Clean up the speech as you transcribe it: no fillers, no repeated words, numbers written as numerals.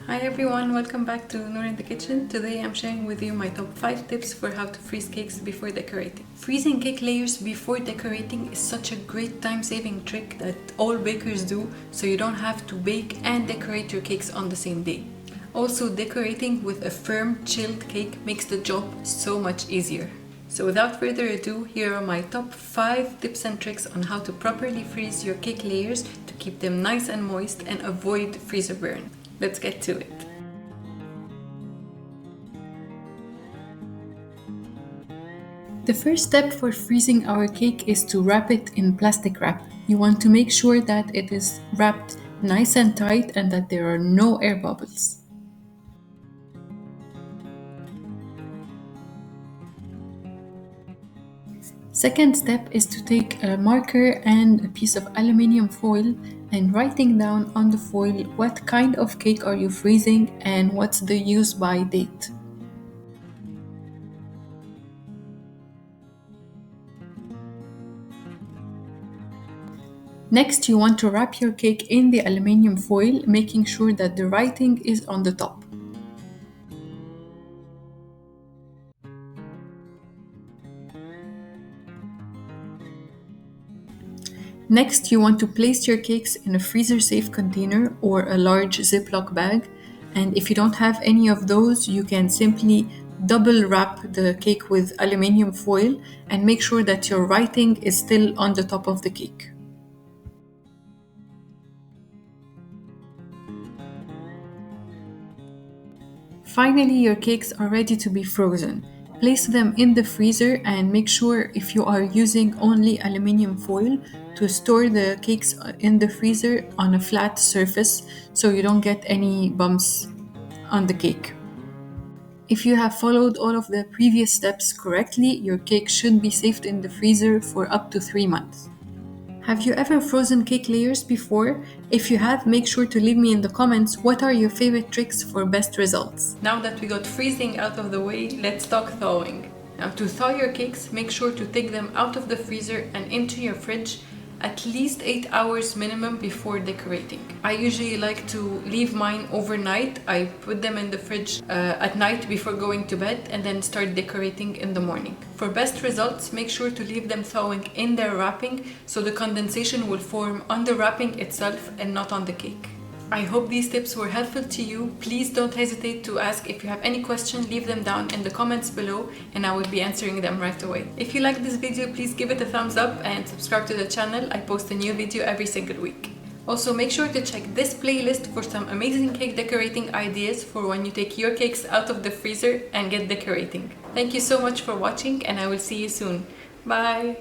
Hi everyone, welcome back to Nour in the kitchen. Today I'm sharing with you my top 5 tips for how to freeze cakes before decorating. Freezing cake layers before decorating is such a great time-saving trick that all bakers do, so you don't have to bake and decorate your cakes on the same day. Also, decorating with a firm, chilled cake makes the job so much easier. So without further ado, here are my top 5 tips and tricks on how to properly freeze your cake layers to keep them nice and moist and avoid freezer burn. Let's get to it. The first step for freezing our cake is to wrap it in plastic wrap. You want to make sure that it is wrapped nice and tight and that there are no air bubbles. Second step is to take a marker and a piece of aluminium foil and writing down on the foil what kind of cake are you freezing and what's the use by date. Next, you want to wrap your cake in the aluminium foil, making sure that the writing is on the top. Next, you want to place your cakes in a freezer-safe container or a large Ziploc bag. And if you don't have any of those, you can simply double wrap the cake with aluminium foil and make sure that your writing is still on the top of the cake. Finally, your cakes are ready to be frozen. Place them in the freezer and make sure, if you are using only aluminium foil, to store the cakes in the freezer on a flat surface so you don't get any bumps on the cake. If you have followed all of the previous steps correctly, your cake should be saved in the freezer for up to 3 months. Have you ever frozen cake layers before? If you have, make sure to leave me in the comments what are your favorite tricks for best results. Now that we got freezing out of the way, let's talk thawing. Now, to thaw your cakes, make sure to take them out of the freezer and into your fridge at least 8 hours minimum before decorating. I usually like to leave mine overnight. I put them in the fridge at night before going to bed and then start decorating in the morning. For best results, make sure to leave them thawing in their wrapping so the condensation will form on the wrapping itself and not on the cake. I hope these tips were helpful to you. Please don't hesitate to ask. If you have any questions, leave them down in the comments below and I will be answering them right away. If you like this video, please give it a thumbs up and subscribe to the channel. I post a new video every single week. Also, make sure to check this playlist for some amazing cake decorating ideas for when you take your cakes out of the freezer and get decorating. Thank you so much for watching and I will see you soon. Bye!